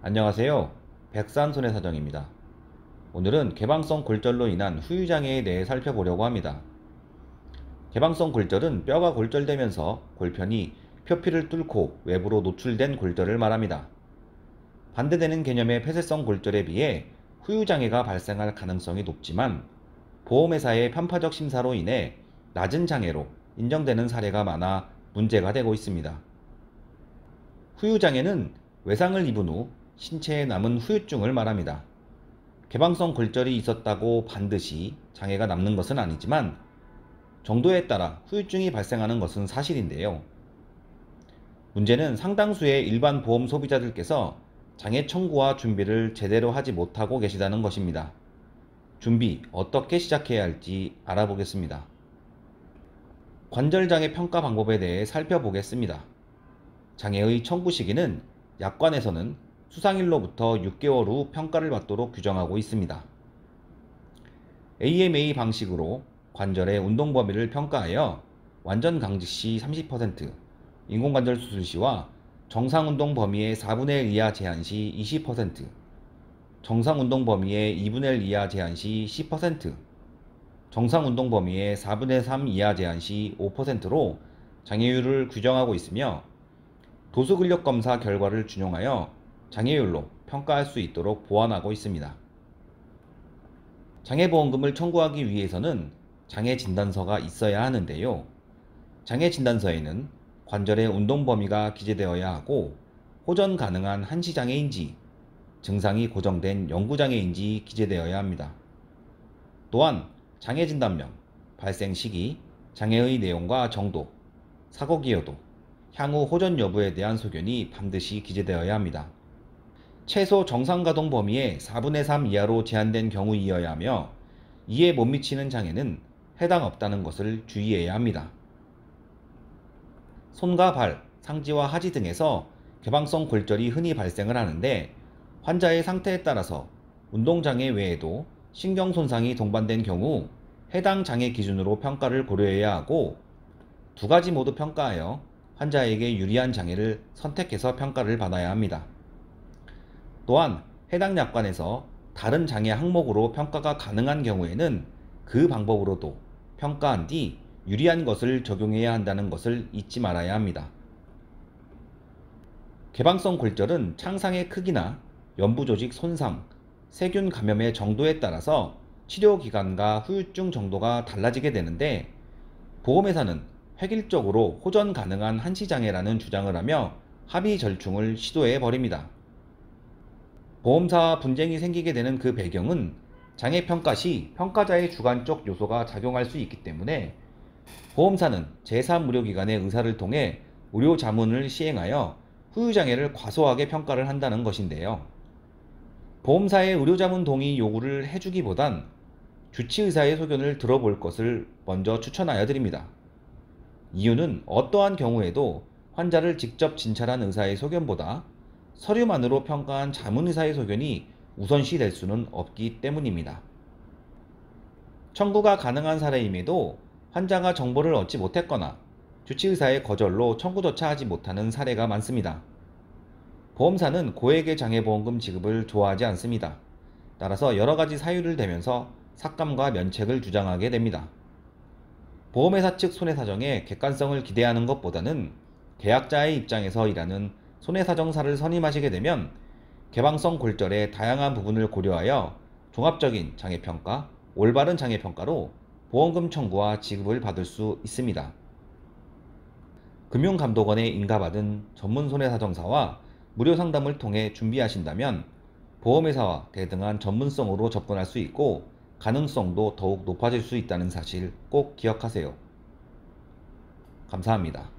안녕하세요. 백산손해사정입니다. 오늘은 개방성 골절로 인한 후유장애에 대해 살펴보려고 합니다. 개방성 골절은 뼈가 골절되면서 골편이 표피를 뚫고 외부로 노출된 골절을 말합니다. 반대되는 개념의 폐쇄성 골절에 비해 후유장애가 발생할 가능성이 높지만 보험회사의 편파적 심사로 인해 낮은 장애로 인정되는 사례가 많아 문제가 되고 있습니다. 후유장애는 외상을 입은 후 신체에 남은 후유증을 말합니다. 개방성 골절이 있었다고 반드시 장애가 남는 것은 아니지만 정도에 따라 후유증이 발생하는 것은 사실인데요. 문제는 상당수의 일반 보험 소비자들께서 장애 청구와 준비를 제대로 하지 못하고 계시다는 것입니다. 준비 어떻게 시작해야 할지 알아보겠습니다. 관절장애 평가 방법에 대해 살펴보겠습니다. 장애의 청구 시기는 약관에서는 수상일로부터 6개월 후 평가를 받도록 규정하고 있습니다. AMA 방식으로 관절의 운동 범위를 평가하여 완전 강직 시 30%, 인공관절 수술 시와 정상 운동 범위의 4분의 1 이하 제한 시 20%, 정상 운동 범위의 2분의 1 이하 제한 시 10%, 정상 운동 범위의 4분의 3 이하 제한 시 5%로 장애율을 규정하고 있으며 도수근력검사 결과를 준용하여 장애율로 평가할 수 있도록 보완하고 있습니다. 장애보험금을 청구하기 위해서는 장애진단서가 있어야 하는데요. 장애진단서에는 관절의 운동 범위가 기재되어야 하고 호전 가능한 한시장애인지, 증상이 고정된 영구장애인지 기재되어야 합니다. 또한 장애진단명, 발생 시기, 장애의 내용과 정도, 사고 기여도, 향후 호전 여부에 대한 소견이 반드시 기재되어야 합니다. 최소 정상가동 범위의 4분의 3 이하로 제한된 경우이어야 하며 이에 못 미치는 장애는 해당 없다는 것을 주의해야 합니다. 손과 발, 상지와 하지 등에서 개방성 골절이 흔히 발생을 하는데 환자의 상태에 따라서 운동장애 외에도 신경손상이 동반된 경우 해당 장애 기준으로 평가를 고려해야 하고 두 가지 모두 평가하여 환자에게 유리한 장애를 선택해서 평가를 받아야 합니다. 또한 해당 약관에서 다른 장애 항목으로 평가가 가능한 경우에는 그 방법으로도 평가한 뒤 유리한 것을 적용해야 한다는 것을 잊지 말아야 합니다. 개방성 골절은 창상의 크기나 연부조직 손상, 세균 감염의 정도에 따라서 치료 기간과 후유증 정도가 달라지게 되는데 보험회사는 획일적으로 호전 가능한 한시장애라는 주장을 하며 합의 절충을 시도해 버립니다. 보험사와 분쟁이 생기게 되는 그 배경은 장애평가 시 평가자의 주관적 요소가 작용할 수 있기 때문에 보험사는 제3의료기관의 의사를 통해 의료자문을 시행하여 후유장애를 과소하게 평가를 한다는 것인데요. 보험사의 의료자문 동의 요구를 해주기보단 주치의사의 소견을 들어볼 것을 먼저 추천하여 드립니다. 이유는 어떠한 경우에도 환자를 직접 진찰한 의사의 소견보다 서류만으로 평가한 자문의사의 소견이 우선시 될 수는 없기 때문입니다. 청구가 가능한 사례임에도 환자가 정보를 얻지 못했거나 주치의사의 거절로 청구조차 하지 못하는 사례가 많습니다. 보험사는 고액의 장애보험금 지급을 좋아하지 않습니다. 따라서 여러가지 사유를 대면서 삭감과 면책을 주장하게 됩니다. 보험회사 측 손해사정에 객관성을 기대하는 것보다는 계약자의 입장에서 일하는 손해사정사를 선임하시게 되면 개방성 골절의 다양한 부분을 고려하여 종합적인 장애평가, 올바른 장애평가로 보험금 청구와 지급을 받을 수 있습니다. 금융감독원에 인가받은 전문 손해사정사와 무료 상담을 통해 준비하신다면 보험회사와 대등한 전문성으로 접근할 수 있고 가능성도 더욱 높아질 수 있다는 사실 꼭 기억하세요. 감사합니다.